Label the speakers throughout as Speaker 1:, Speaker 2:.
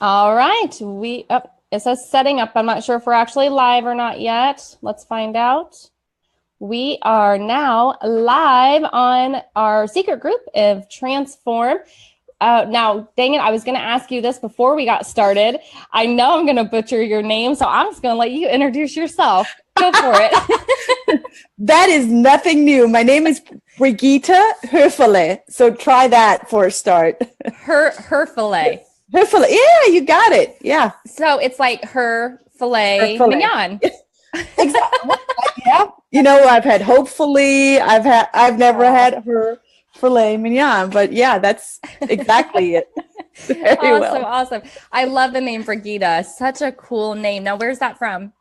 Speaker 1: All right. It says setting up. I'm not sure if we're actually live or not yet. Let's find out. We are now live on our secret group of Transform. Now, dang it, I was going to ask you this before we got started. I know I'm going to butcher your name, so I'm just going to let you introduce yourself. Go for it.
Speaker 2: That is nothing new. My name is Brigitta Hoeferle. So try that for a start.
Speaker 1: Hoeferle.
Speaker 2: Hoeferle. Yeah, you got it. Yeah.
Speaker 1: So it's like her filet mignon.
Speaker 2: Exactly. Yeah. You know, I've had hopefully. I've never had her filet mignon, but yeah, that's exactly it.
Speaker 1: Awesome. I love the name Brigitta. Such a cool name. Now, where's that from?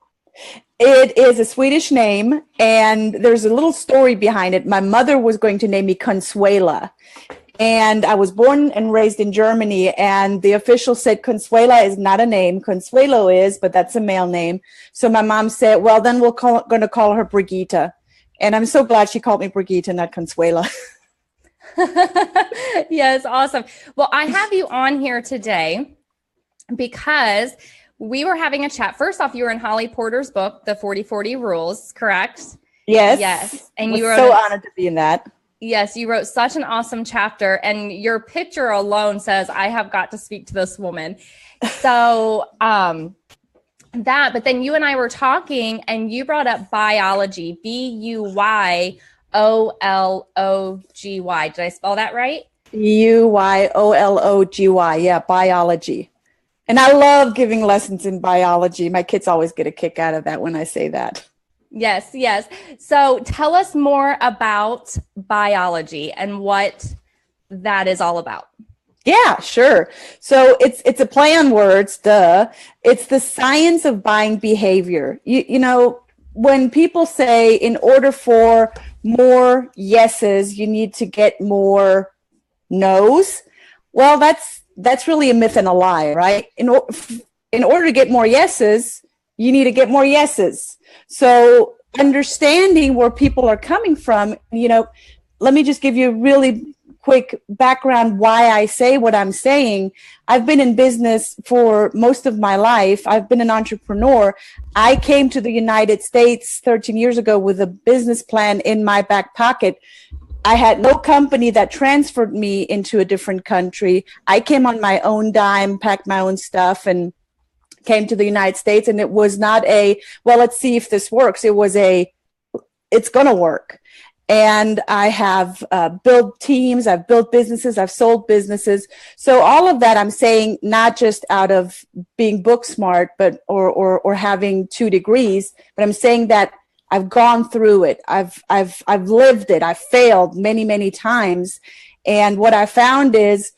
Speaker 2: It is a Swedish name, and there's a little story behind it. My mother was going to name me Consuela, and I was born and raised in Germany, and the official said Consuela is not a name. Consuelo is, but that's a male name. So my mom said, well, then we're going to call her Brigitta. And I'm so glad she called me Brigitta, not Consuela.
Speaker 1: Yes, awesome. Well, I have you on here today because we were having a chat. First off, you were in Holly Porter's book, The 40/40 Rules, correct?
Speaker 2: Yes.
Speaker 1: And you were
Speaker 2: so honored to be in that.
Speaker 1: Yes, you wrote such an awesome chapter, and your picture alone says, I have got to speak to this woman. So but then you and I were talking, and you brought up Buyology, Buyology. Did I spell that right?
Speaker 2: Buyology. Yeah, biology. And I love giving lessons in biology. My kids always get a kick out of that when I say that.
Speaker 1: Yes. So tell us more about Buyology and what that is all about.
Speaker 2: Yeah, sure. So it's a play on words, duh. It's the science of buying behavior. You know, when people say in order for more yeses, you need to get more no's. Well, that's really a myth and a lie, right? In order to get more yeses, you need to get more yeses. So understanding where people are coming from, you know, let me just give you a really quick background why I say what I'm saying. I've been in business for most of my life. I've been an entrepreneur. I came to the United States 13 years ago with a business plan in my back pocket. I had no company that transferred me into a different country. I came on my own dime, packed my own stuff, and came to the United States. And it was not well, let's see if this works. It was it's going to work. And I have built teams, I've built businesses, I've sold businesses. So all of that I'm saying, not just out of being book smart, but or having 2 degrees, but I'm saying that I've gone through it. I've lived it. I've failed many, many times. And what I found is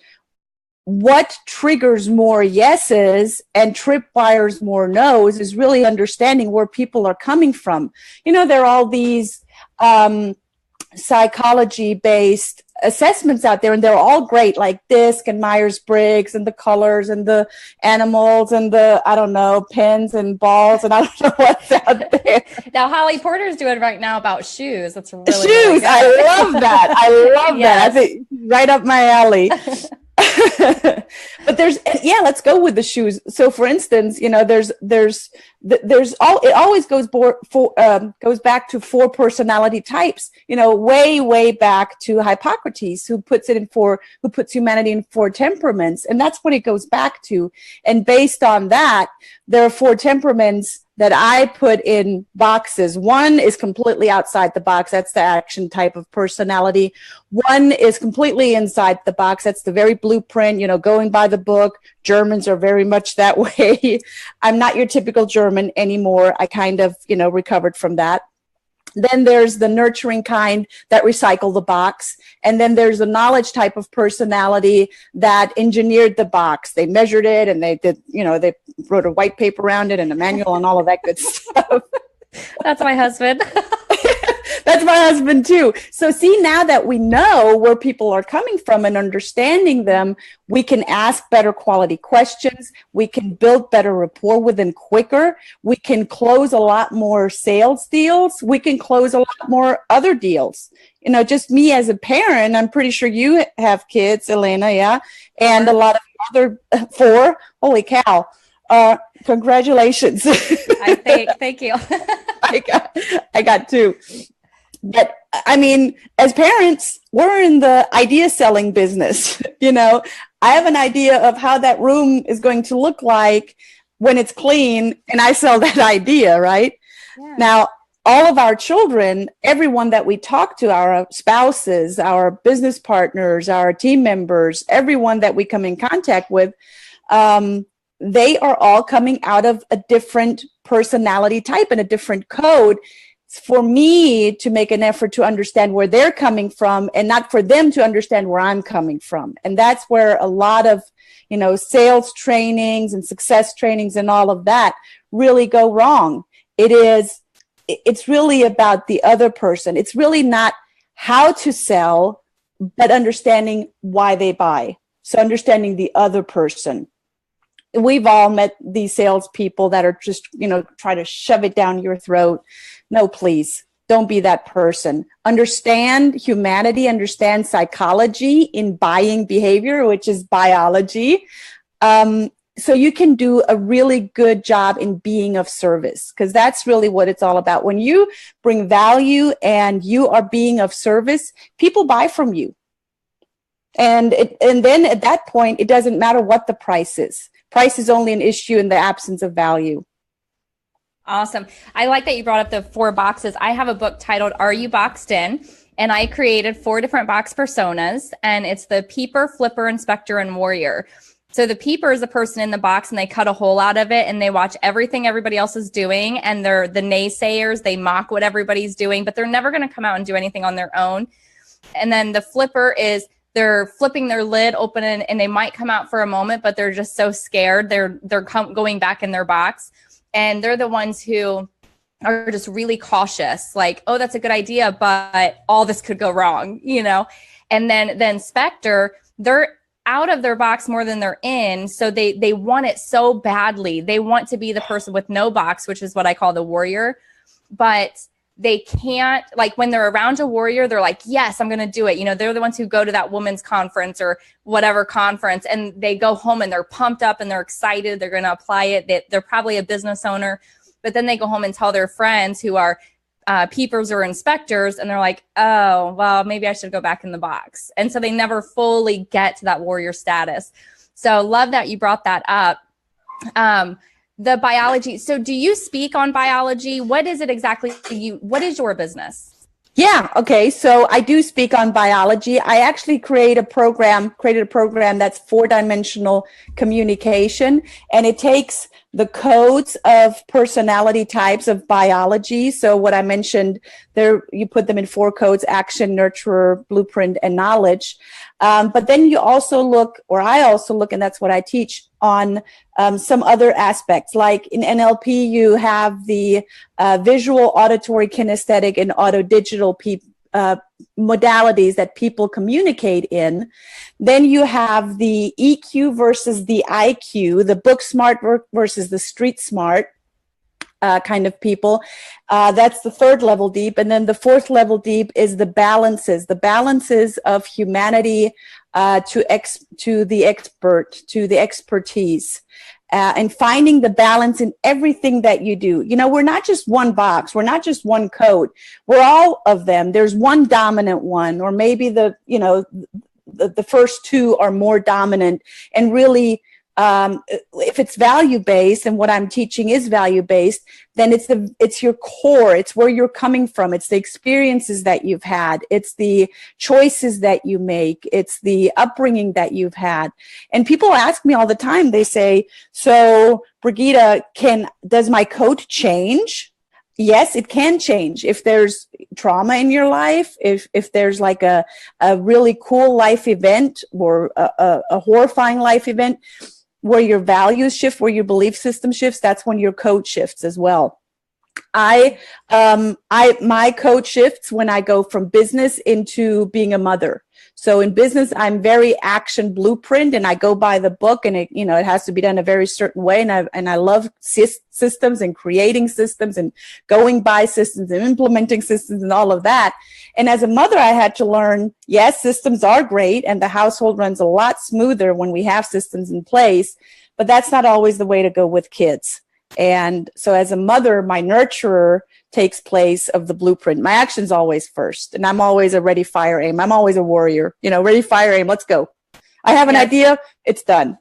Speaker 2: what triggers more yeses and tripwires more no's is really understanding where people are coming from. You know, there are all these psychology-based assessments out there, and they're all great, like DISC and Myers-Briggs, and the colors and the animals and the, I don't know, pens and balls, and I don't know what's out there.
Speaker 1: Now, Holly Porter's doing right now about shoes. That's really
Speaker 2: shoes.
Speaker 1: Really good.
Speaker 2: I love that. Yes. I think right up my alley. But let's go with the shoes. So for instance, you know, it always goes back to 4 personality types, you know, way back to Hippocrates, who puts humanity in 4 temperaments. And that's what it goes back to. And based on that, there are 4 temperaments that I put in boxes. 1 is completely outside the box. That's the action type of personality. 1 is completely inside the box. That's the very blueprint, you know, going by the book. Germans are very much that way. I'm not your typical German anymore. I kind of, you know, recovered from that. Then there's the nurturing kind that recycle the box. And then there's the knowledge type of personality that engineered the box. They measured it and they did, you know, they wrote a white paper around it and a manual and all of that good stuff.
Speaker 1: That's my husband.
Speaker 2: That's my husband too. So see, now that we know where people are coming from and understanding them, we can ask better quality questions. We can build better rapport with them quicker. We can close a lot more sales deals. We can close a lot more other deals. You know, just me as a parent, I'm pretty sure you have kids, Elena, yeah? And a lot of other 4. Holy cow. Congratulations.
Speaker 1: Thank you.
Speaker 2: I got 2. But I mean, as parents, we're in the idea selling business. I have an idea of how that room is going to look like when it's clean, and I sell that idea, right? Yeah. Now, all of our children, everyone that we talk to, our spouses, our business partners, our team members, everyone that we come in contact with, they are all coming out of a different personality type and a different code. It's for me to make an effort to understand where they're coming from and not for them to understand where I'm coming from. And that's where a lot of, sales trainings and success trainings and all of that really go wrong. It's really about the other person. It's really not how to sell, but understanding why they buy. So understanding the other person. We've all met these salespeople that are just, try to shove it down your throat. No, please, don't be that person. Understand humanity, understand psychology in buying behavior, which is Buyology. So you can do a really good job in being of service, because that's really what it's all about. When you bring value and you are being of service, people buy from you. And then at that point, it doesn't matter what the price is. Price is only an issue in the absence of value.
Speaker 1: Awesome. I like that you brought up the 4 boxes. I have a book titled Are You Boxed In? And I created 4 different box personas, and it's the peeper, flipper, inspector, and warrior. So the peeper is a person in the box, and they cut a hole out of it, and they watch everything everybody else is doing, and they're the naysayers. They mock what everybody's doing, but they're never going to come out and do anything on their own. And then the flipper is they're flipping their lid open, and they might come out for a moment, but they're just so scared. They're going back in their box, and they're the ones who are just really cautious, like, oh, that's a good idea, but all this could go wrong, And then the inspector, they're out of their box more than they're in. So they want it so badly. They want to be the person with no box, which is what I call the warrior. But they can't, like when they're around a warrior, they're like, yes, I'm going to do it. They're the ones who go to that women's conference or whatever conference, and they go home and they're pumped up and they're excited. They're going to apply it. They're probably a business owner, but then they go home and tell their friends who are peepers or inspectors, and they're like, oh, well, maybe I should go back in the box. And so they never fully get to that warrior status. So love that you brought that up. The Buyology. So do you speak on Buyology? What is it exactly? What is your business?
Speaker 2: Yeah. Okay. So I do speak on Buyology. I actually created a program that's 4-dimensional communication, and it takes the codes of personality types of Buyology. So what I mentioned there, you put them in 4 codes: action, nurturer, blueprint, and knowledge. But then you also look, or I also look, and that's what I teach, on some other aspects. Like in NLP, you have the visual, auditory, kinesthetic, and auto-digital modalities that people communicate in. Then you have the EQ versus the IQ, the book smart versus the street smart kind of people. That's the 3rd level deep. And then the 4th level deep is the balances of humanity to the expert, to the expertise. And finding the balance in everything that you do. We're not just one box. We're not just one code. We're all of them. There's one dominant one, or maybe the first 2 are more dominant. And really, if it's value-based, and what I'm teaching is value-based, then it's your core. It's where you're coming from. It's the experiences that you've had. It's the choices that you make. It's the upbringing that you've had. And people ask me all the time, they say, so Brigitta, does my code change? Yes, it can change. If there's trauma in your life, if there's like a really cool life event, or a horrifying life event, where your values shift, where your belief system shifts, that's when your code shifts as well. My code shifts when I go from business into being a mother. So in business, I'm very action blueprint, and I go by the book, and it has to be done a very certain way. And I love systems and creating systems and going by systems and implementing systems and all of that. And as a mother, I had to learn, yes, systems are great, and the household runs a lot smoother when we have systems in place, but that's not always the way to go with kids. And so as a mother, my nurturer takes place of the blueprint. My action's always first, and I'm always a ready, fire, aim. I'm always a warrior, ready, fire, aim. Let's go. I have an idea. It's done.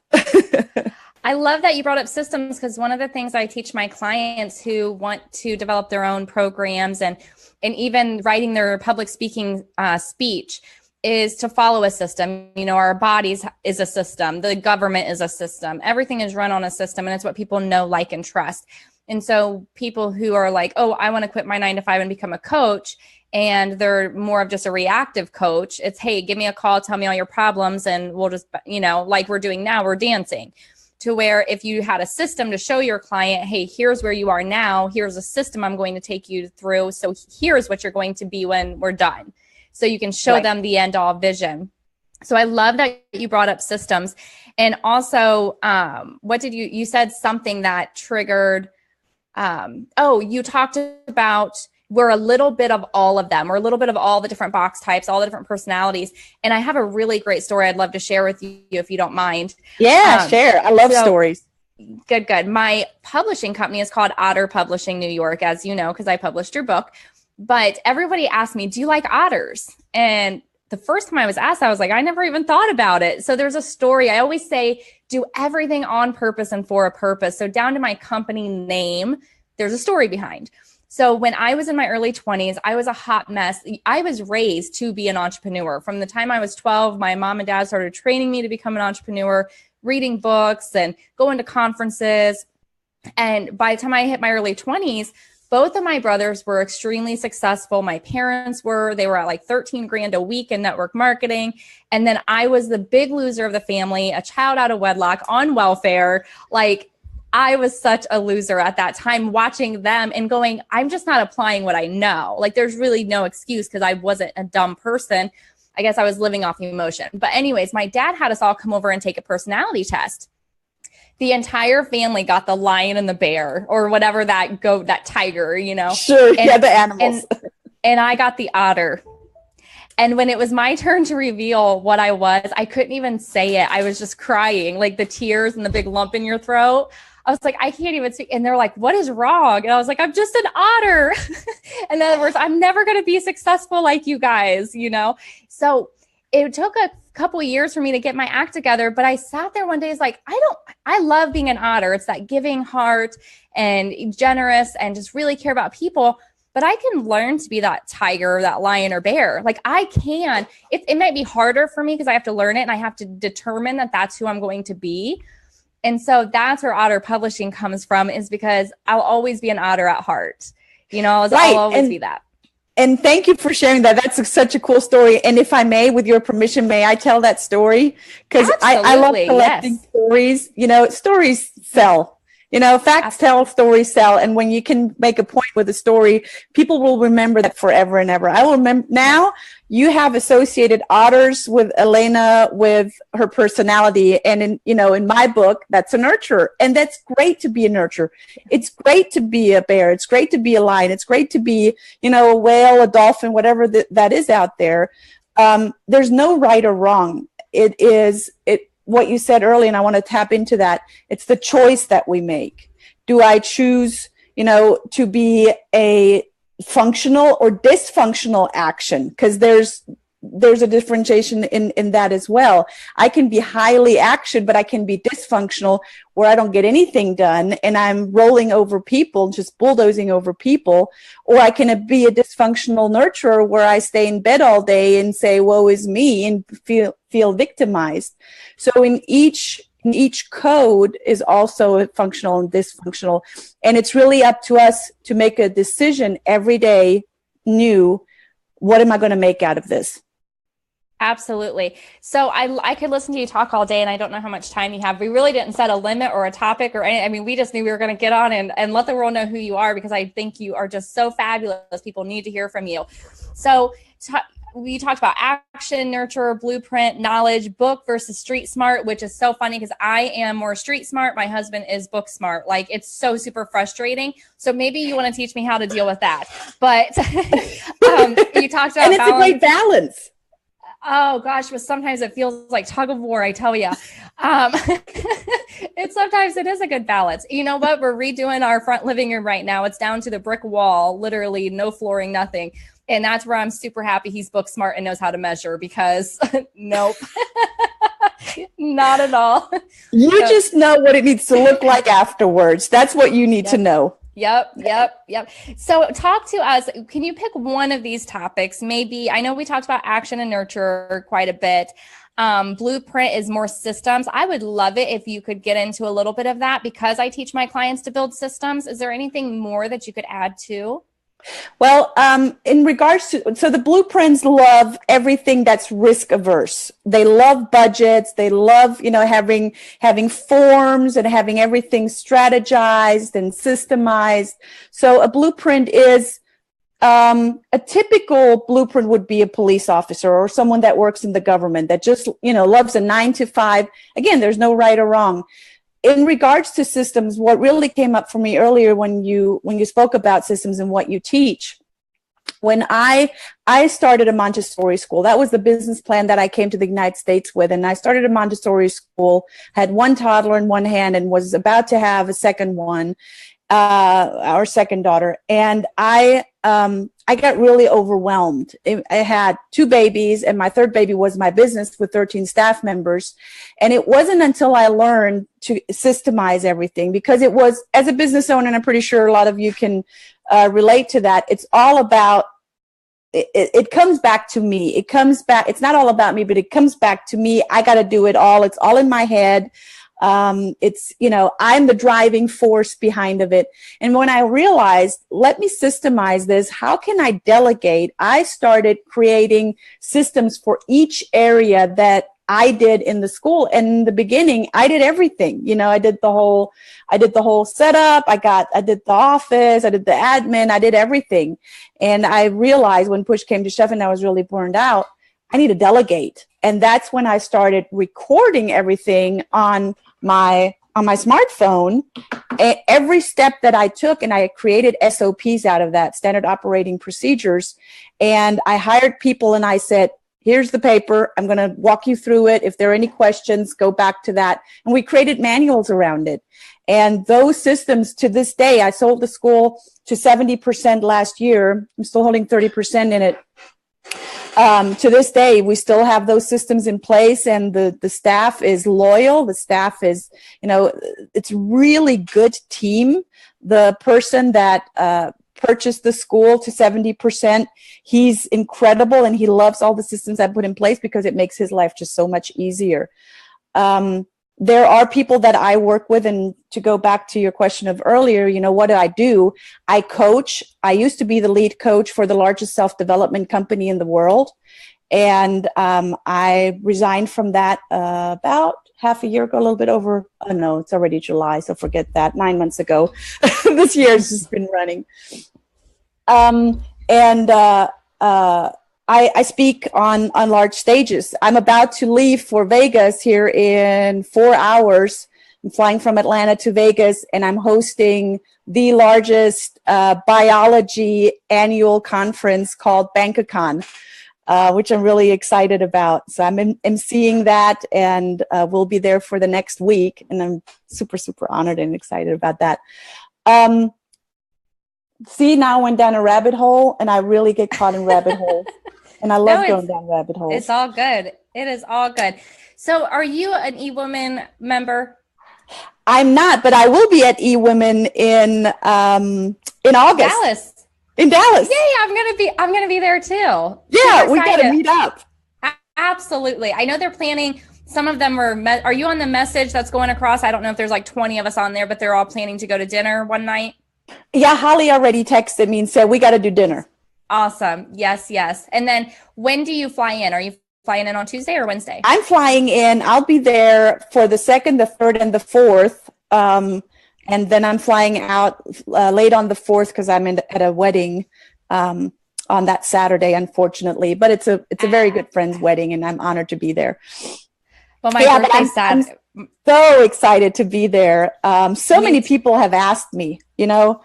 Speaker 1: I love that you brought up systems, because one of the things I teach my clients who want to develop their own programs and even writing their public speaking speech is to follow a system. Our bodies is a system. The government is a system. Everything is run on a system, and it's what people know, like, and trust. And so people who are like, oh, I want to quit my 9-to-5 and become a coach, and they're more of just a reactive coach. It's, hey, give me a call, tell me all your problems, and we'll just, like we're doing now, we're dancing. To where if you had a system to show your client, hey, here's where you are now, here's a system I'm going to take you through, so here's what you're going to be when we're done. So you can show them the end all vision. So I love that you brought up systems. And also, what did you said something that triggered, you talked about we're a little bit of all of them. We're a little bit of all the different box types, all the different personalities. And I have a really great story I'd love to share with you if you don't mind.
Speaker 2: Yeah, share. I love stories.
Speaker 1: Good. My publishing company is called Otter Publishing New York, as you know, because I published your book. But everybody asked me, do you like otters? And the first time I was asked, I was like, I never even thought about it. So there's a story. I always say, do everything on purpose and for a purpose. So down to my company name, there's a story behind. So when I was in my early 20s, I was a hot mess. I was raised to be an entrepreneur. From the time I was 12, my mom and dad started training me to become an entrepreneur, reading books and going to conferences. And by the time I hit my early 20s, both of my brothers were extremely successful. My parents they were at like 13 grand a week in network marketing. And then I was the big loser of the family, a child out of wedlock on welfare. Like, I was such a loser at that time, watching them and going, I'm just not applying what I know. Like, there's really no excuse, because I wasn't a dumb person. I guess I was living off emotion. But anyways, my dad had us all come over and take a personality test. The entire family got the lion and the bear, or whatever that tiger,
Speaker 2: Sure, the animals.
Speaker 1: And I got the otter. And when it was my turn to reveal what I was, I couldn't even say it. I was just crying, like the tears and the big lump in your throat. I was like, I can't even speak. And they're like, what is wrong? And I was like, I'm just an otter. In other words, I'm never going to be successful like you guys, So it took a couple of years for me to get my act together, but I sat there one day, it's like, I love being an otter. It's that giving heart and generous and just really care about people. But I can learn to be that tiger or that lion or bear. Like, I can. It might be harder for me because I have to learn it and I have to determine that that's who I'm going to be. And so that's where Otter Publishing comes from, is because I'll always be an otter at heart. I'll always be that.
Speaker 2: And thank you for sharing that. That's such a cool story. And if I may, with your permission, may I tell that story? Because I love collecting stories. Stories sell. Facts tell, stories sell. And when you can make a point with a story, people will remember that forever and ever. I will remember. Now you have associated otters with Elena, with her personality. And in my book, that's a nurturer. And that's great to be a nurturer. It's great to be a bear. It's great to be a lion. It's great to be, a whale, a dolphin, whatever that is out there. There's no right or wrong. What you said earlier, and I want to tap into that. It's the choice that we make. Do I choose, to be a functional or dysfunctional action? Because there's a differentiation in that as well. I can be highly action, but I can be dysfunctional where I don't get anything done and I'm rolling over people, just bulldozing over people. Or I can be a dysfunctional nurturer where I stay in bed all day and say, woe is me, and feel victimized. So in each code is also functional and dysfunctional. And it's really up to us to make a decision every day new. What am I going to make out of this?
Speaker 1: Absolutely. So I could listen to you talk all day, and I don't know how much time you have. We really didn't set a limit or a topic or anything. I mean, we just knew we were going to get on and let the world know who you are, because I think you are just so fabulous. People need to hear from you. So we talked about action, nurture, blueprint, knowledge, book versus street smart, which is so funny because I am more street smart. My husband is book smart. Like, it's so super frustrating. So maybe you want to teach me how to deal with that. but you talked about
Speaker 2: and it's balance. A great balance.
Speaker 1: Oh gosh, but sometimes it feels like tug of war, I tell you. Sometimes it is a good balance. You know what? We're redoing our front living room right now. It's down to the brick wall, literally no flooring, nothing. And that's where I'm super happy he's book smart and knows how to measure, because nope, not at all.
Speaker 2: You just know what it needs to look like afterwards. That's what you need to know.
Speaker 1: Yep. So talk to us. Can you pick one of these topics? Maybe, I know we talked about action and nurture quite a bit. Blueprint is more systems. I would love it if you could get into a little bit of that, because I teach my clients to build systems. Is there anything more that you could add to?
Speaker 2: Well, in regards to, so the blueprints love everything that's risk averse. They love budgets. They love, having forms and having everything strategized and systemized. So a blueprint is, a typical blueprint would be a police officer or someone that works in the government that just, loves a 9 to 5. Again, there's no right or wrong. In regards to systems, what really came up for me earlier when you spoke about systems and what you teach, when I started a Montessori school, that was the business plan that I came to the United States with. And I started a Montessori school, had one toddler in one hand and was about to have a second one, our second daughter. And I got really overwhelmed. I had 2 babies, and my third baby was my business with 13 staff members. And it wasn't until I learned to systemize everything, because it was, as a business owner, and I'm pretty sure a lot of you can relate to that, it's all about, it comes back to me. It comes back, it's not all about me, but it comes back to me. I got to do it all. It's all in my head. It's, I'm the driving force behind of it. And when I realized, let me systemize this, how can I delegate? I started creating systems for each area that I did in the school. And in the beginning, I did everything. I did the whole setup. I did the office. I did the admin. I did everything. And I realized when push came to shove and I was really burned out, I need to delegate. And that's when I started recording everything on my smartphone, every step that I took, and I created SOPs out of that, standard operating procedures. And I hired people and I said, here's the paper. I'm going to walk you through it. If there are any questions, go back to that. And we created manuals around it. And those systems, to this day, I sold the school to 70% last year. I'm still holding 30% in it. To this day, we still have those systems in place, and the staff is loyal. The staff is, it's really good team. The person that purchased the school to 70%, he's incredible, and he loves all the systems I put in place because it makes his life just so much easier. There are people that I work with, and to go back to your question of earlier, what do? I coach. I used to be the lead coach for the largest self-development company in the world. And I resigned from that about half a year ago, a little bit over, oh no, it's already July, so forget that, 9 months ago. This year has just been running. I speak on large stages. I'm about to leave for Vegas here in 4 hours. I'm flying from Atlanta to Vegas, and I'm hosting the largest biology annual conference called BankaCon, which I'm really excited about. So I'm emceeing that, and we'll be there for the next week, and I'm super, super honored and excited about that. See, now I went down a rabbit hole, and I really get caught in rabbit holes. And I love going down rabbit holes.
Speaker 1: It's all good. It is all good. So are you an eWomen member?
Speaker 2: I'm not, but I will be at eWomen in August.
Speaker 1: Dallas.
Speaker 2: In Dallas.
Speaker 1: Yeah, I'm gonna be there too.
Speaker 2: Yeah, we gotta meet up.
Speaker 1: Absolutely. I know they're planning. Some of them are you on the message that's going across? I don't know if there's like 20 of us on there, but they're all planning to go to dinner one night.
Speaker 2: Yeah, Holly already texted me and said we got to do dinner.
Speaker 1: Awesome. Yes. And then when do you fly in? Are you flying in on Tuesday or Wednesday?
Speaker 2: I'm flying in. I'll be there for the 2nd, the 3rd, and the 4th. And then I'm flying out late on the 4th because I'm at a wedding. on that Saturday, unfortunately, but it's a very good friend's wedding, and I'm honored to be there.
Speaker 1: Well, my birthday's Saturday.
Speaker 2: I'm so excited to be there. So many people have asked me, you know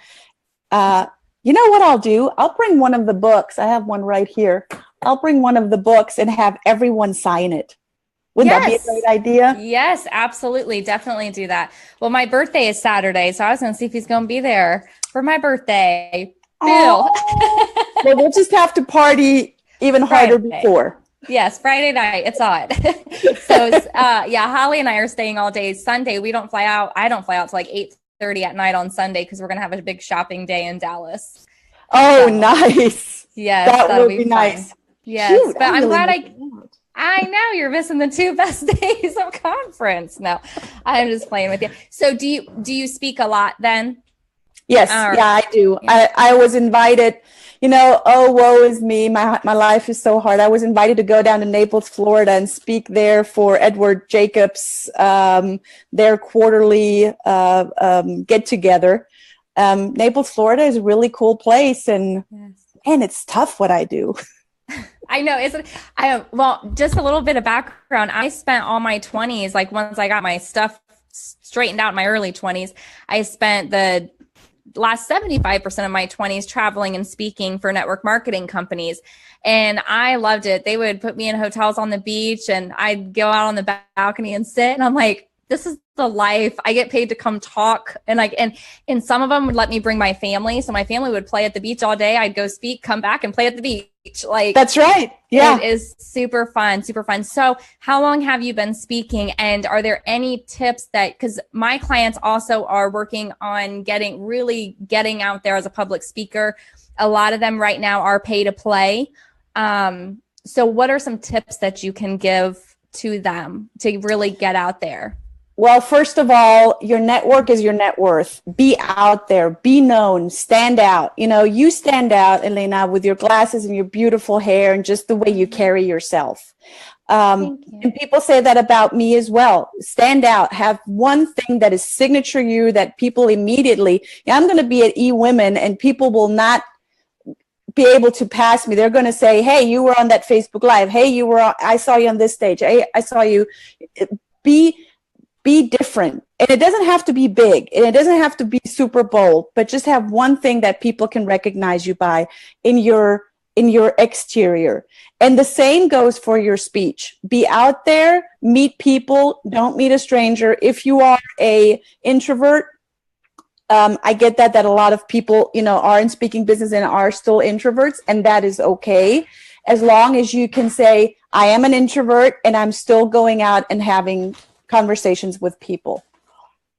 Speaker 2: what I'll do? I'll bring one of the books. I have one right here. I'll bring one of the books and have everyone sign it. Wouldn't that be a great idea?
Speaker 1: Yes, absolutely. Definitely do that. Well, my birthday is Saturday, so I was going to see if he's going to be there for my birthday. Bill.
Speaker 2: Oh. Well, we'll just have to party even harder before.
Speaker 1: Yes, Friday night. It's on. So, Holly and I are staying all day Sunday. We don't fly out. I don't fly out till like 8:30 at night on Sunday because we're going to have a big shopping day in Dallas.
Speaker 2: Oh, so, nice.
Speaker 1: Yes,
Speaker 2: that would be nice.
Speaker 1: Yes, shoot, but I'm glad I know you're missing the 2 best days of conference. No, I'm just playing with you. So do you speak a lot then?
Speaker 2: Yes, I do. Yeah. I was invited, woe is me. My life is so hard. I was invited to go down to Naples, Florida and speak there for Edward Jacobs, their quarterly get together. Naples, Florida is a really cool place, and it's tough what I do.
Speaker 1: I know. Well, just a little bit of background. I spent all my 20s, like once I got my stuff straightened out in my early 20s, I spent the last 75% of my 20s traveling and speaking for network marketing companies. And I loved it. They would put me in hotels on the beach and I'd go out on the balcony and sit. And I'm like, this is the life. I get paid to come talk. And some of them would let me bring my family. So my family would play at the beach all day. I'd go speak, come back and play at the beach. Like,
Speaker 2: that's right. Yeah.
Speaker 1: It is super fun, super fun. So how long have you been speaking? And are there any tips because my clients also are working on getting out there as a public speaker. A lot of them right now are pay to play. So what are some tips that you can give to them to really get out there?
Speaker 2: Well, first of all, your network is your net worth. Be out there, be known, stand out. You stand out, Elena, with your glasses and your beautiful hair and just the way you carry yourself. And people say that about me as well. Stand out, have one thing that is signature you that people immediately, I'm going to be at eWomen and people will not be able to pass me. They're going to say, hey, you were on that Facebook Live. Hey, I saw you on this stage. Hey, I saw you. Be different. And it doesn't have to be big and it doesn't have to be super bold, but just have one thing that people can recognize you by in your exterior. And the same goes for your speech. Be out there, meet people, don't meet a stranger. If you are a introvert, I get that a lot of people, are in speaking business and are still introverts, and that is okay. As long as you can say, I am an introvert and I'm still going out and having conversations with people.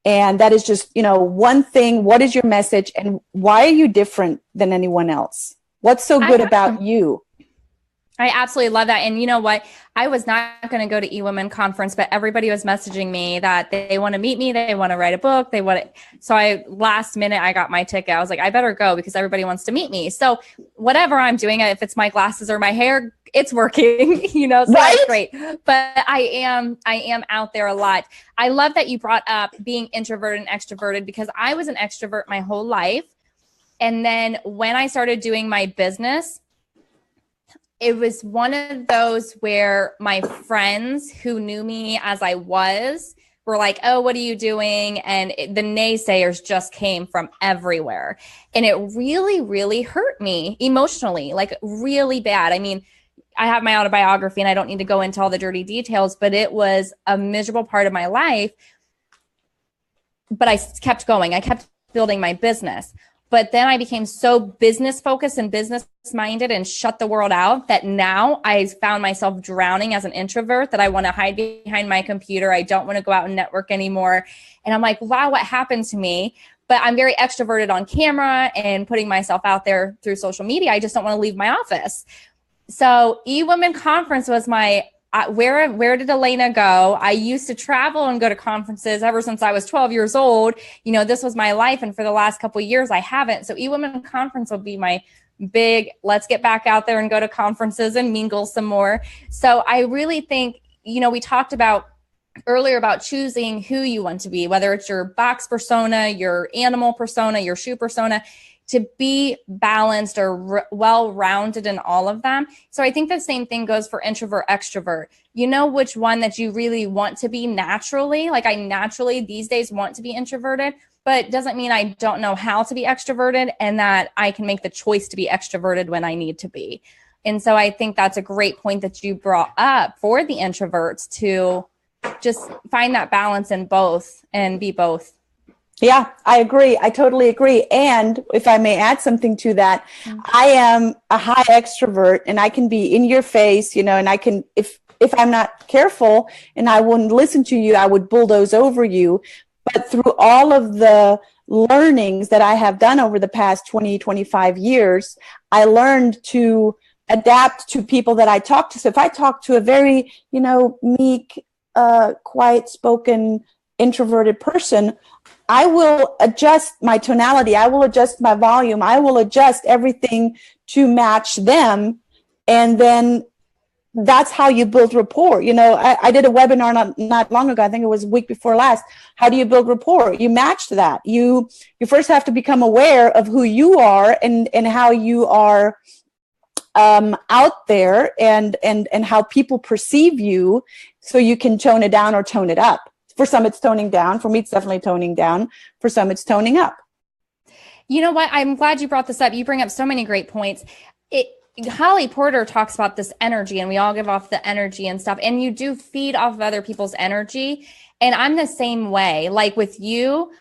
Speaker 2: And that is just, one thing. What is your message and why are you different than anyone else? What's so good about you?
Speaker 1: I absolutely love that. And you know what? I was not going to go to eWomen conference, but everybody was messaging me that they want to meet me. They want to write a book. So last minute, I got my ticket. I was like, I better go because everybody wants to meet me. So whatever I'm doing, if it's my glasses or my hair, it's working, so right? That's great. But I am out there a lot. I love that you brought up being introverted and extroverted because I was an extrovert my whole life. And then when I started doing my business, it was one of those where my friends who knew me as I was were like, oh, what are you doing? And the naysayers just came from everywhere. And it really, really hurt me emotionally, like really bad. I mean, I have my autobiography and I don't need to go into all the dirty details, but it was a miserable part of my life. But I kept going. I kept building my business. But then I became so business focused and business minded and shut the world out that now I found myself drowning as an introvert, that I want to hide behind my computer. I don't want to go out and network anymore. And I'm like, wow, what happened to me? But I'm very extroverted on camera and putting myself out there through social media. I just don't want to leave my office. So eWomen conference was my where did Elena go? I used to travel and go to conferences ever since I was 12 years old. This was my life. And for the last couple of years, I haven't. So eWomen conference will be my big, let's get back out there and go to conferences and mingle some more. So I really think, we talked about earlier about choosing who you want to be, whether it's your box persona, your animal persona, your shoe persona. to be balanced or well-rounded in all of them. So I think the same thing goes for introvert, extrovert. You know which one that you really want to be naturally. Like I naturally these days want to be introverted, but it doesn't mean I don't know how to be extroverted and that I can make the choice to be extroverted when I need to be. And so I think that's a great point that you brought up for the introverts to just find that balance in both and be both.
Speaker 2: Yeah, I agree. I totally agree. And if I may add something to that, I am a high extrovert and I can be in your face, you know, and I can, if I'm not careful and I wouldn't listen to you, I would bulldoze over you. But through all of the learnings that I have done over the past 20, 25 years, I learned to adapt to people that I talk to. So if I talk to a very, you know, meek, quiet spoken, introverted person, I will adjust my tonality. I will adjust my volume. I will adjust everything to match them. And then that's how you build rapport. You know, I did a webinar not long ago. I think it was a week before last. How do you build rapport? You match that. You first have to become aware of who you are and how you are out there and how people perceive you, so you can tone it down or tone it up. For some, it's toning down. For me, it's definitely toning down. For some, it's toning up.
Speaker 1: You know what? I'm glad you brought this up. You bring up so many great points. Holly Porter talks about this energy, and we all give off the energy and stuff. And you do feed off of other people's energy. And I'm the same way. Like with you,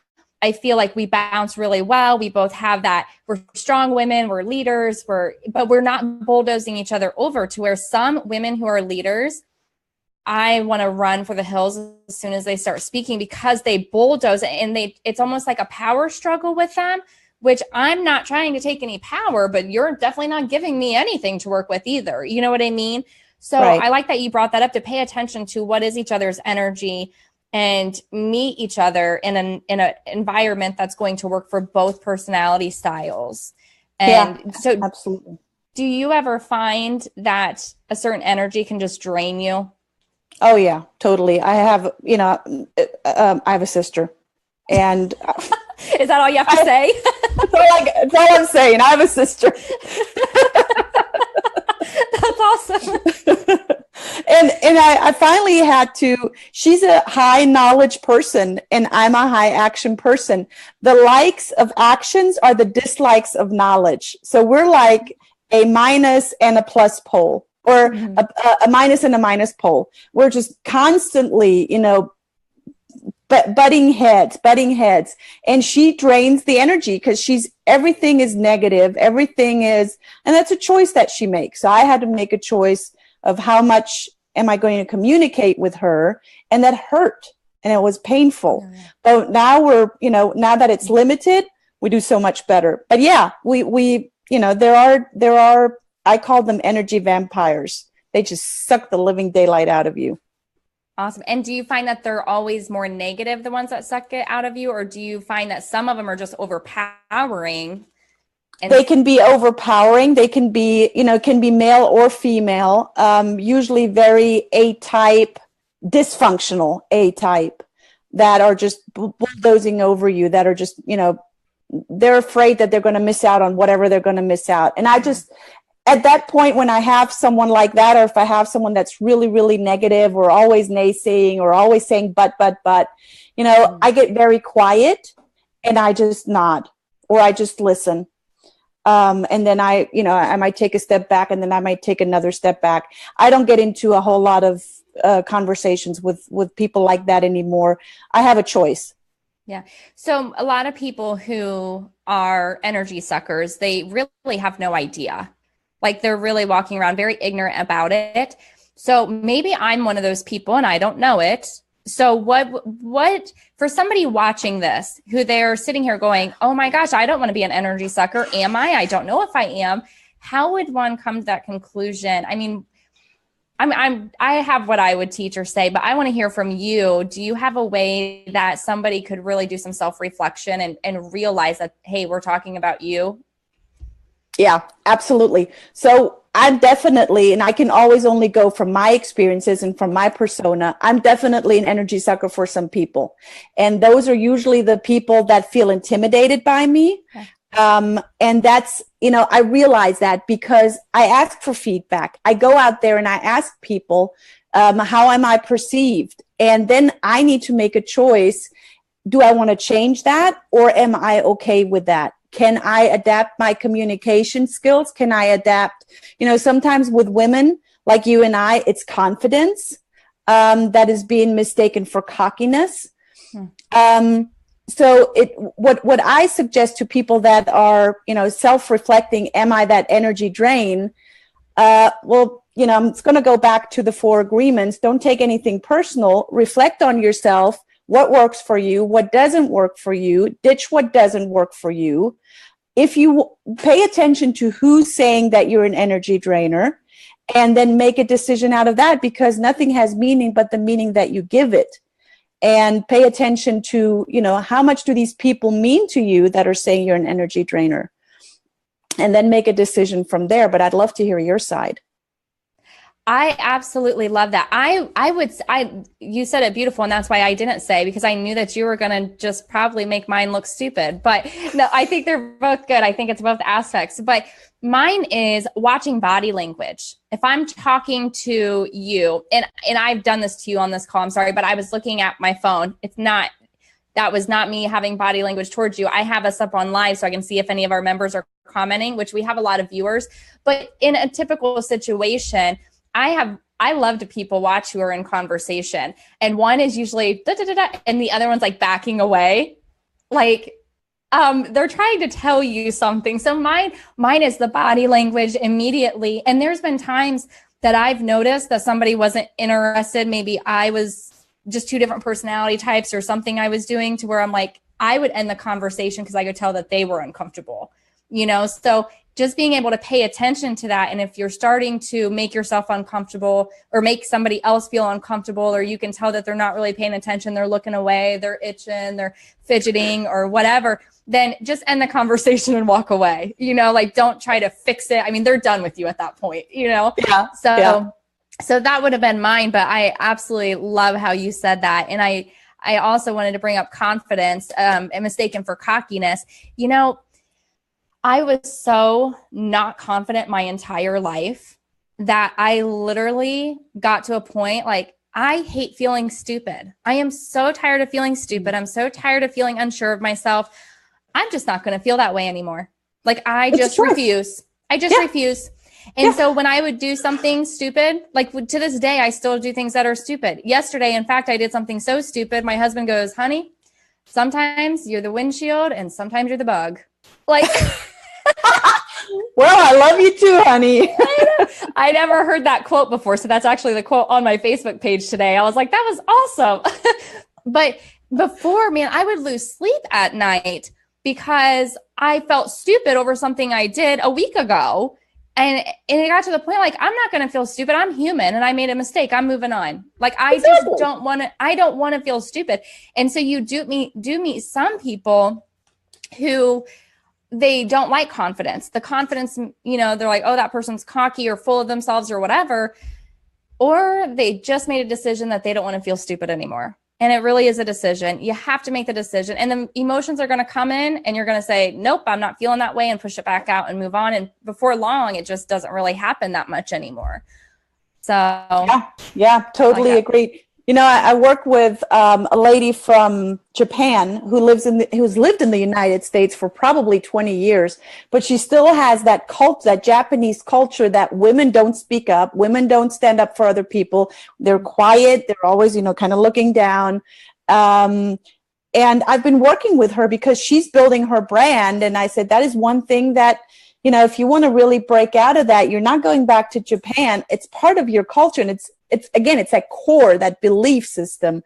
Speaker 1: I feel like we bounce really well. We both have that. We're strong women. We're leaders. But we're not bulldozing each other over, to where some women who are leaders, I want to run for the hills as soon as they start speaking, because they bulldoze and it's almost like a power struggle with them, which I'm not trying to take any power, but you're definitely not giving me anything to work with either. You know what I mean? So right. I like that you brought that up, to pay attention to what is each other's energy and meet each other in an environment that's going to work for both personality styles. And yeah, so
Speaker 2: absolutely.
Speaker 1: Do you ever find that a certain energy can just drain you?
Speaker 2: Oh yeah, totally. I have, you know, I have a sister, and
Speaker 1: is that all you have to say?
Speaker 2: That's all I'm saying. I have a sister.
Speaker 1: That's awesome.
Speaker 2: And I finally had to. She's a high knowledge person, and I'm a high action person. The likes of actions are the dislikes of knowledge. So we're like a minus and a plus pole. Or a minus and a minus pole. We're just constantly, you know, butting heads. And she drains the energy because everything is negative. Everything is, and that's a choice that she makes. So I had to make a choice of how much am I going to communicate with her. And that hurt. And it was painful. But now now that it's limited, we do so much better. But yeah, we you know, there are, I call them energy vampires. They just suck the living daylight out of you.
Speaker 1: Awesome. And do you find that they're always more negative, the ones that suck it out of you? Or do you find that some of them are just overpowering?
Speaker 2: They can be overpowering. They can be, you know, can be male or female, usually very A-type, dysfunctional A-type, that are just bulldozing over you, that are just, you know, they're afraid that they're going to miss out on whatever they're going to miss out. And I just... At that point, when I have someone like that, or if I have someone that's really, really negative, or always naysaying, or always saying, but, you know, I get very quiet and I just nod, or I just listen. And then I might take a step back, and then I might take another step back. I don't get into a whole lot of conversations with people like that anymore. I have a choice.
Speaker 1: Yeah. So a lot of people who are energy suckers, they really have no idea. Like they're really walking around very ignorant about it. So maybe I'm one of those people and I don't know it. So what for somebody watching this, who they're sitting here going, oh my gosh, I don't want to be an energy sucker. Am I? I don't know if I am. How would one come to that conclusion? I mean, I have what I would teach or say, but I want to hear from you. Do you have a way that somebody could really do some self-reflection and realize that, hey, we're talking about you?
Speaker 2: Yeah, absolutely. So I'm definitely, and I can always only go from my experiences and from my persona, I'm definitely an energy sucker for some people. And those are usually the people that feel intimidated by me. Okay. And that's, I realize that because I ask for feedback. I go out there and I ask people, how am I perceived? And then I need to make a choice. Do I want to change that, or am I okay with that? Can I adapt my communication skills? Can I adapt, sometimes with women like you and I, it's confidence that is being mistaken for cockiness. So what I suggest to people that are, self-reflecting, am I that energy drain? Well, I'm going to go back to the 4 agreements. Don't take anything personal. Reflect on yourself. What works for you? What doesn't work for you? Ditch what doesn't work for you. If you pay attention to who's saying that you're an energy drainer, and then make a decision out of that, because nothing has meaning but the meaning that you give it. And pay attention to, how much do these people mean to you that are saying you're an energy drainer? And then make a decision from there. But I'd love to hear your side.
Speaker 1: I absolutely love that. You said it beautiful, and that's why I didn't say, because I knew that you were going to just probably make mine look stupid. But no, I think they're both good. I think it's both aspects. But mine is watching body language. If I'm talking to you, and I've done this to you on this call, I'm sorry, but I was looking at my phone. That was not me having body language towards you. I have us up on live so I can see if any of our members are commenting, which we have a lot of viewers. But in a typical situation, I love to people watch who are in conversation, and one is usually da, da, da, da, and the other one's like backing away, like they're trying to tell you something. So mine is the body language immediately. And there's been times that I've noticed that somebody wasn't interested. Maybe I was just 2 different personality types or something I was doing, to where I'm like, I would end the conversation because I could tell that they were uncomfortable, so just being able to pay attention to that. And if you're starting to make yourself uncomfortable or make somebody else feel uncomfortable, or you can tell that they're not really paying attention, they're looking away, they're itching, they're fidgeting or whatever, then just end the conversation and walk away. Like, don't try to fix it. I mean, they're done with you at that point, Yeah. So that would have been mine, but I absolutely love how you said that. And I also wanted to bring up confidence, and mistaken for cockiness. I was so not confident my entire life that I literally got to a point, like, I hate feeling stupid. I am so tired of feeling stupid. I'm so tired of feeling unsure of myself. I'm just not going to feel that way anymore. Like, I just refuse. I just refuse. And so when I would do something stupid, like to this day, I still do things that are stupid. Yesterday, in fact, I did something so stupid. My husband goes, honey, sometimes you're the windshield and sometimes you're the bug. Like,
Speaker 2: well, I love you too, honey.
Speaker 1: I never heard that quote before. So that's actually the quote on my Facebook page today. I was like, that was awesome. But before, man, I would lose sleep at night because I felt stupid over something I did a week ago. And it got to the point, like, I'm not going to feel stupid. I'm human and I made a mistake. I'm moving on. Like, I just don't want to feel stupid. And so you do meet some people who they don't like confidence. The confidence, they're like, oh, that person's cocky or full of themselves or whatever. Or they just made a decision that they don't want to feel stupid anymore. And it really is a decision. You have to make the decision. And the emotions are going to come in and you're going to say, nope, I'm not feeling that way, and push it back out and move on. And before long, it just doesn't really happen that much anymore. So
Speaker 2: yeah, totally agree. I work with a lady from Japan who's lived in the United States for probably 20 years, but she still has that that Japanese culture that women don't speak up, women don't stand up for other people. They're quiet. They're always, kind of looking down. And I've been working with her because she's building her brand. And I said, that is one thing that, if you want to really break out of that, you're not going back to Japan. It's part of your culture. And it's that core, that belief system.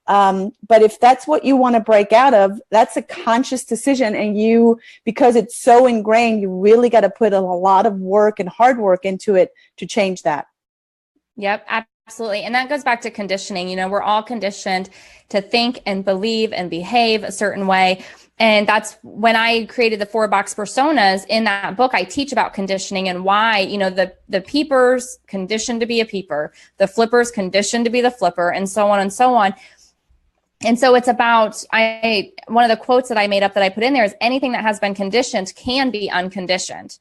Speaker 2: But if that's what you want to break out of, that's a conscious decision. And because it's so ingrained, you really got to put a lot of work and hard work into it to change that.
Speaker 1: Yep, absolutely. And that goes back to conditioning. We're all conditioned to think and believe and behave a certain way. And that's when I created the 4-box personas. In that book, I teach about conditioning and why, the peepers conditioned to be a peeper, the flippers conditioned to be the flipper, and so on and so on. And so it's about, one of the quotes that I made up that I put in there is anything that has been conditioned can be unconditioned.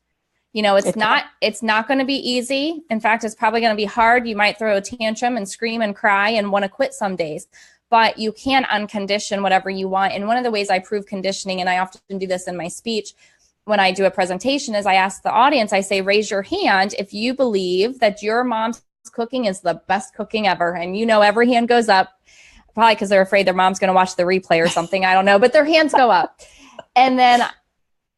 Speaker 1: You know, it's not going to be easy. In fact, it's probably going to be hard. You might throw a tantrum and scream and cry and want to quit some days, but you can uncondition whatever you want. And one of the ways I prove conditioning, and I often do this in my speech when I do a presentation, is I ask the audience, I say, raise your hand if you believe that your mom's cooking is the best cooking ever. And you know, every hand goes up. Probably because they're afraid their mom's going to watch the replay or something. I don't know, but their hands go up. And then,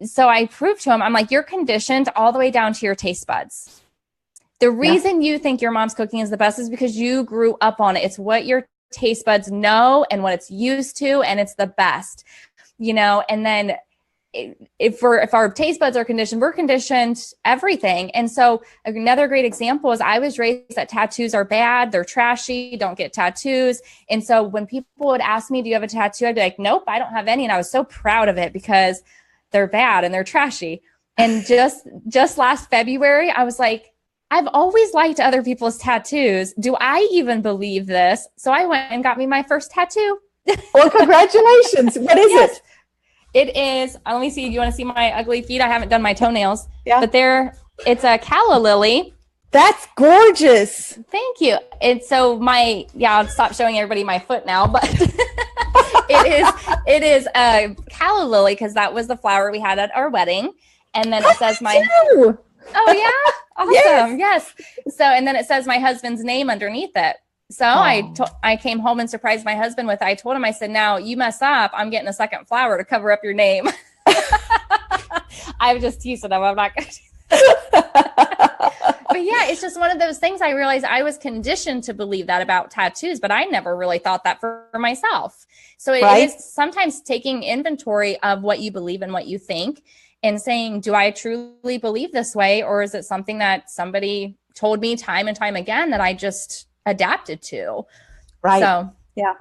Speaker 1: so I proved to him, I'm like, you're conditioned all the way down to your taste buds. The reason you think your mom's cooking is the best is because you grew up on it. It's what your taste buds know and what it's used to, and it's the best, you know. And then if our taste buds are conditioned, we're conditioned everything. And so another great example is I was raised that tattoos are bad, they're trashy, don't get tattoos. And so when people would ask me, do you have a tattoo? I'd be like, nope, I don't have any. And I was so proud of it because they're bad and they're trashy. And just last February, I was like, I've always liked other people's tattoos. Do I even believe this? So I went and got me my first tattoo.
Speaker 2: Well, congratulations. What is it?
Speaker 1: It is, let me see, do you want to see my ugly feet? I haven't done my toenails, but it's a calla lily.
Speaker 2: That's gorgeous.
Speaker 1: Thank you. And so I'll stop showing everybody my foot now, but it is a calla lily because that was the flower we had at our wedding. And then it says oh yeah, awesome. Yes. So, and then it says my husband's name underneath it. So I came home and surprised my husband with, I told him, I said, now you mess up, I'm getting a second flower to cover up your name. I was just teasing him. I'm not going to do that. But yeah, it's just one of those things. I realized I was conditioned to believe that about tattoos, but I never really thought that for myself. So it is sometimes taking inventory of what you believe and what you think and saying, do I truly believe this way? Or is it something that somebody told me time and time again that I just adapted to?
Speaker 2: Right.
Speaker 1: So
Speaker 2: yeah.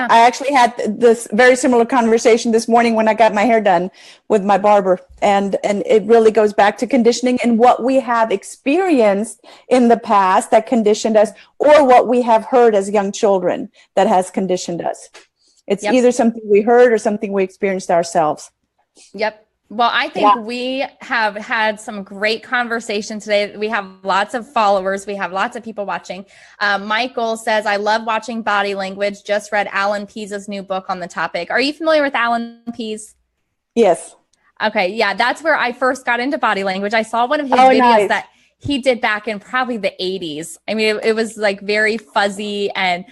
Speaker 2: I actually had this very similar conversation this morning when I got my hair done with my barber, and it really goes back to conditioning and what we have experienced in the past that conditioned us, or what we have heard as young children that has conditioned us. It's either something we heard or something we experienced ourselves.
Speaker 1: Yep. Well, I think we have had some great conversation today. We have lots of followers. We have lots of people watching. Michael says, I love watching body language. Just read Alan Pease's new book on the topic. Are you familiar with Alan Pease?
Speaker 2: Yes.
Speaker 1: Okay. Yeah. That's where I first got into body language. I saw one of his videos that he did back in probably the 80s. I mean, it was like very fuzzy and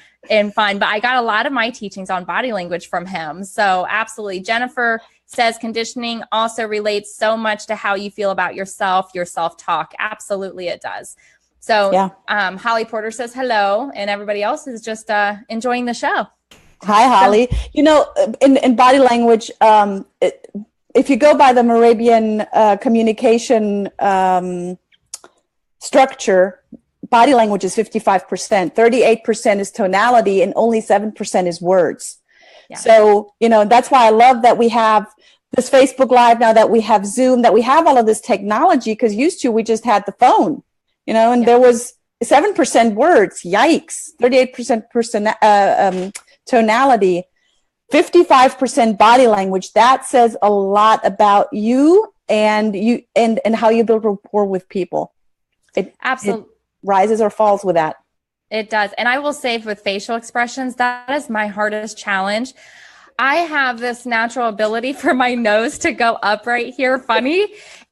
Speaker 1: fun, but I got a lot of my teachings on body language from him. So absolutely. Jennifer says conditioning also relates so much to how you feel about yourself, your self-talk. Absolutely, it does. So Holly Porter says hello, and everybody else is just enjoying the show.
Speaker 2: Hi, Holly. You know, in body language, if you go by the Moravian communication structure, body language is 55%, 38% is tonality, and only 7% is words. Yeah. So, you know, that's why I love that we have this Facebook Live now, that we have Zoom, that we have all of this technology, because used to we just had the phone, you know, and there was 7% words. Yikes. 38% tonality, 55% body language. That says a lot about you and how you build rapport with people. It rises or falls with that.
Speaker 1: It does. And I will say with facial expressions, that is my hardest challenge. I have this natural ability for my nose to go up right here funny.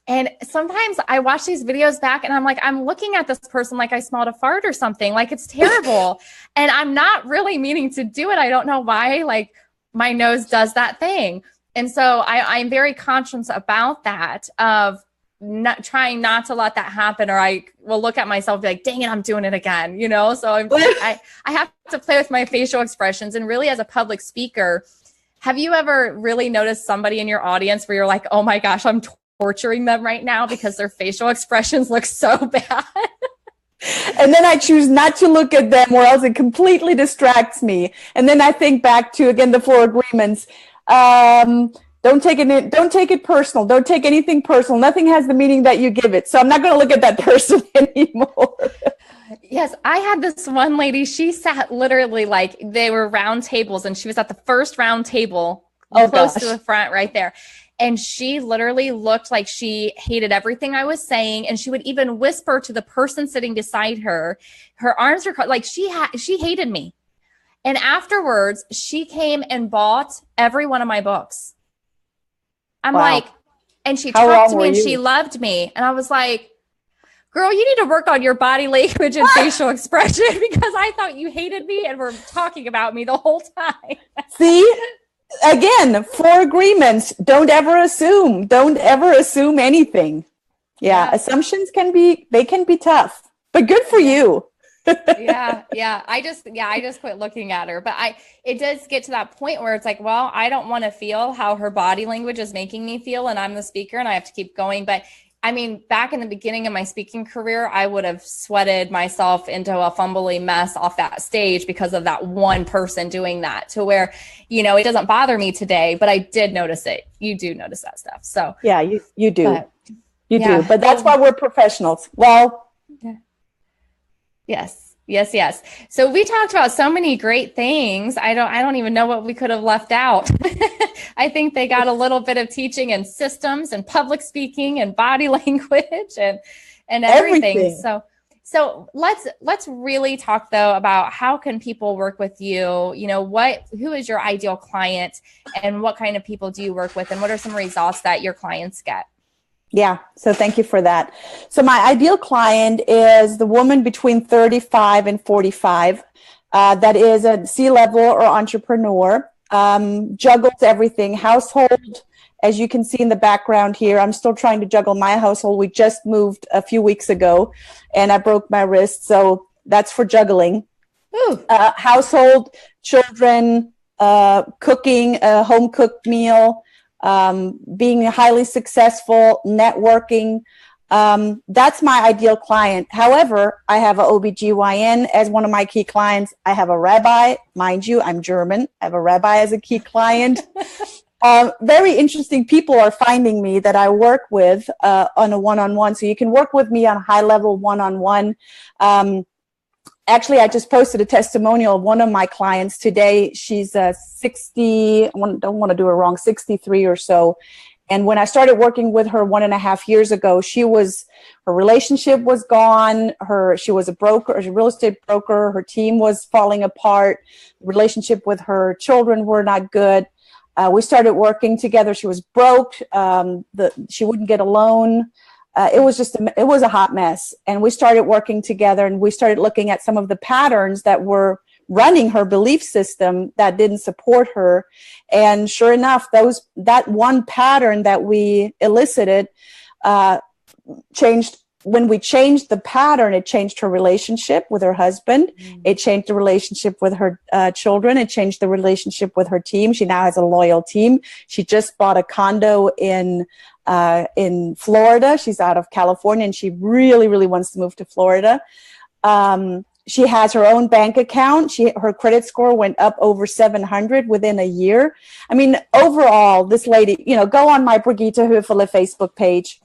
Speaker 1: And sometimes I watch these videos back and I'm like, I'm looking at this person like I smelled a fart or something. Like, it's terrible. And I'm not really meaning to do it. I don't know why, like, my nose does that thing. And so I'm very conscious about that, of trying not to let that happen, or I will look at myself and be like, dang it, I'm doing it again, you know? So I have to play with my facial expressions. And really, as a public speaker, have you ever really noticed somebody in your audience where you're like, oh my gosh, I'm torturing them right now because their facial expressions look so bad?
Speaker 2: And then I choose not to look at them, or else it completely distracts me. And then I think back to, again, the 4 agreements. Don't take it personal. Don't take anything personal. Nothing has the meaning that you give it. So I'm not going to look at that person anymore.
Speaker 1: Yes, I had this one lady, she sat literally like they were round tables and she was at the first round table close to the front right there. And she literally looked like she hated everything I was saying. And she would even whisper to the person sitting beside her. Her arms were like she hated me. And afterwards, she came and bought every one of my books. I'm like, and she talked to me and she loved me. And I was like, girl, you need to work on your body language and facial expression because I thought you hated me and were talking about me the whole time.
Speaker 2: See? Again, 4 agreements. Don't ever assume. Don't ever assume anything. Yeah. Assumptions can be tough, but good for you.
Speaker 1: Yeah. I just quit looking at her, but it does get to that point where it's like, well, I don't want to feel how her body language is making me feel. And I'm the speaker and I have to keep going. But I mean, back in the beginning of my speaking career, I would have sweated myself into a fumbly mess off that stage because of that one person doing that, to where, it doesn't bother me today, but I did notice it. You do notice that stuff. So
Speaker 2: yeah, you do. You do. But that's why we're professionals. Well,
Speaker 1: Yes. So we talked about so many great things. I don't even know what we could have left out. I think they got a little bit of teaching and systems and public speaking and body language and everything. So let's really talk though about how can people work with you? Who is your ideal client and what kind of people do you work with and what are some results that your clients get?
Speaker 2: Yeah. So thank you for that. So my ideal client is the woman between 35 and 45 that is a C-level or entrepreneur, juggles everything, household. As you can see in the background here, I'm still trying to juggle my household. We just moved a few weeks ago and I broke my wrist. So that's for juggling. Household, children, cooking, a home cooked meal. Being highly successful, networking. That's my ideal client. However, I have an OBGYN as one of my key clients. I have a rabbi, mind you, I'm German. I have a rabbi as a key client. Very interesting people are finding me that I work with on a one-on-one. So you can work with me on a high-level one-on-one. Actually, I just posted a testimonial of one of my clients today. She's 60, don't want to do it wrong, 63 or so. And when I started working with her 1.5 years ago, her relationship was gone. She was a broker, a real estate broker. Her team was falling apart. The relationship with her children were not good. We started working together. She was broke. She wouldn't get a loan. It was a hot mess. And we started working together and we started looking at some of the patterns that were running her belief system that didn't support her. And sure enough, that one pattern that we elicited changed. When we changed the pattern, it changed her relationship with her husband. It changed the relationship with her children. It changed the relationship with her team. She now has a loyal team. She just bought a condo in Florida. She's out of California and she really, really wants to move to Florida. She has her own bank account. Her credit score went up over 700 within a year. I mean, overall, this lady, go on my Brigitta Hoeferle Facebook page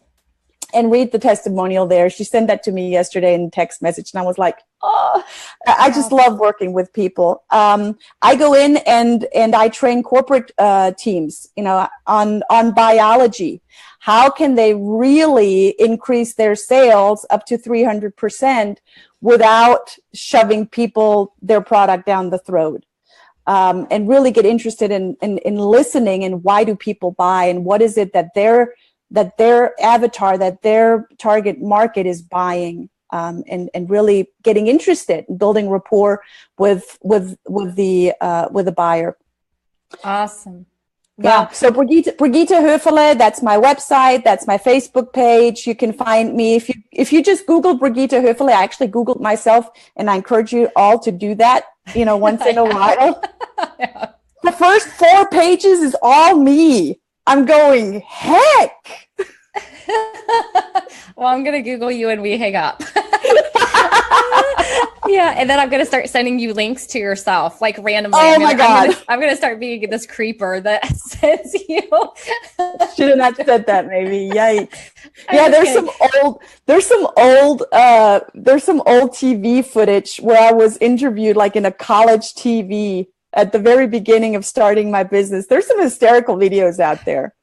Speaker 2: and read the testimonial there. She sent that to me yesterday in text message. And I was like, oh, I just love working with people. I go in and I train corporate teams, on Buyology. How can they really increase their sales up to 300% without shoving their product down the throat? And really get interested in listening and why do people buy and what is it that their avatar, that their target market is buying, and really getting interested in building rapport with the buyer.
Speaker 1: Awesome.
Speaker 2: Yeah. Wow. So Brigitta Hoeferle, that's my website. That's my Facebook page. You can find me if you just Google Brigitta Hoeferle. I actually Googled myself, and I encourage you all to do that. Once in a while. Yeah. The first 4 pages is all me. I'm going, heck.
Speaker 1: Well, I'm going to Google you and we hang up. Yeah, and then I'm gonna start sending you links to yourself, like randomly.
Speaker 2: Oh my God.
Speaker 1: I'm gonna start being this creeper that sends you.
Speaker 2: Should have not said that, maybe. Yikes.
Speaker 1: I'm
Speaker 2: Yeah,
Speaker 1: just kidding.
Speaker 2: there's some old TV footage where I was interviewed like in a college TV at the very beginning of starting my business. There's some hysterical videos out there.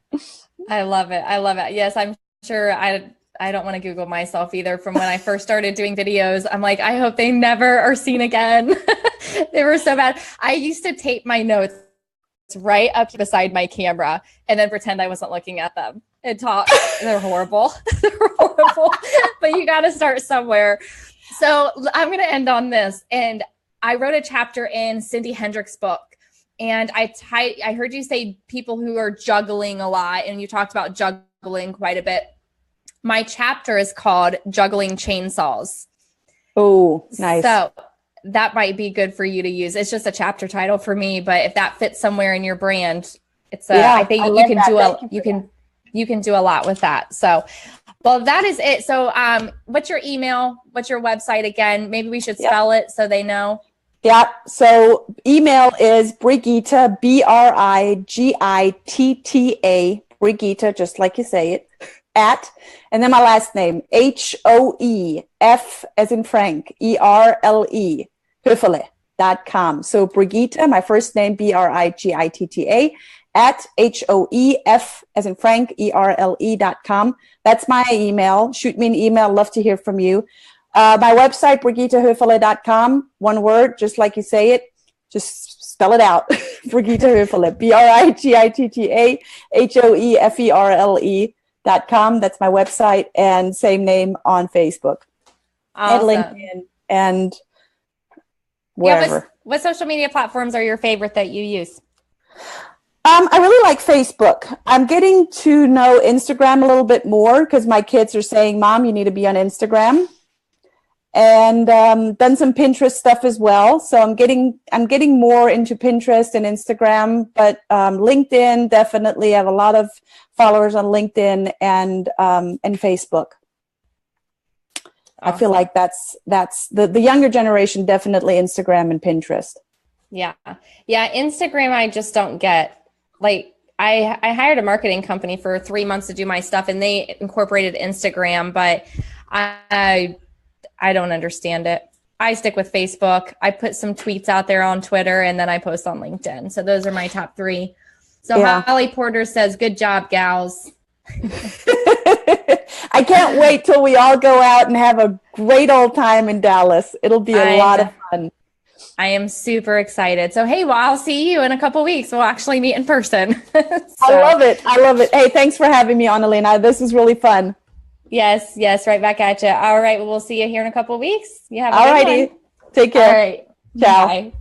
Speaker 1: I love it. I love it. Yes, I'm sure I don't want to Google myself either. From when I first started doing videos, I'm like, I hope they never are seen again. They were so bad. I used to tape my notes right up beside my camera and then pretend I wasn't looking at them and talk. They're horrible. They're horrible. But you got to start somewhere. So I'm going to end on this. And I wrote a chapter in Cindy Hendricks' book. And I heard you say people who are juggling a lot, and you talked about juggling quite a bit. My chapter is called Juggling Chainsaws.
Speaker 2: Oh, nice.
Speaker 1: So that might be good for you to use. It's just a chapter title for me, but if that fits somewhere in your brand, I think you can do a lot with that. So, well, that is it. So, what's your email? What's your website again? Maybe we should spell it so they know.
Speaker 2: Yeah. So email is Brigitta, Brigitta, Brigitta, just like you say it, and then my last name, Hoef, as in Frank, Erle, Hoeferle.com. So Brigitta, my first name, Brigitta, at Hoef, as in Frank, Erle.com. That's my email. Shoot me an email. Love to hear from you. My website, BrigittaHoeferle.com, one word, just like you say it. Just spell it out. Brigitta Hoeferle, BrigittaHoeferle.com. That's my website, and same name on Facebook.
Speaker 1: Awesome.
Speaker 2: And LinkedIn and wherever.
Speaker 1: Yeah, what social media platforms are your favorite that you use?
Speaker 2: I really like Facebook. I'm getting to know Instagram a little bit more because my kids are saying, Mom, you need to be on Instagram. And done some Pinterest stuff as well. So I'm getting more into Pinterest and Instagram, but LinkedIn, definitely. I have a lot of followers on LinkedIn and Facebook. Awesome. I feel like that's the younger generation, definitely Instagram and Pinterest.
Speaker 1: Yeah. Instagram, I just don't get. Like, I hired a marketing company for 3 months to do my stuff, and they incorporated Instagram, but I don't understand it. I stick with Facebook. I put some tweets out there on Twitter, and then I post on LinkedIn. So those are my top 3. So Holly Porter says, good job, gals.
Speaker 2: I can't wait till we all go out and have a great old time in Dallas. It'll be a lot of fun.
Speaker 1: I am super excited. So, hey, well, I'll see you in a couple of weeks. We'll actually meet in person.
Speaker 2: I love it. Hey, thanks for having me on, Elena. This was really fun.
Speaker 1: Yes, right back at you. All right, well, we'll see you here in a couple of weeks. You have a
Speaker 2: good one. Take care.
Speaker 1: All right.
Speaker 2: Ciao.
Speaker 1: Bye.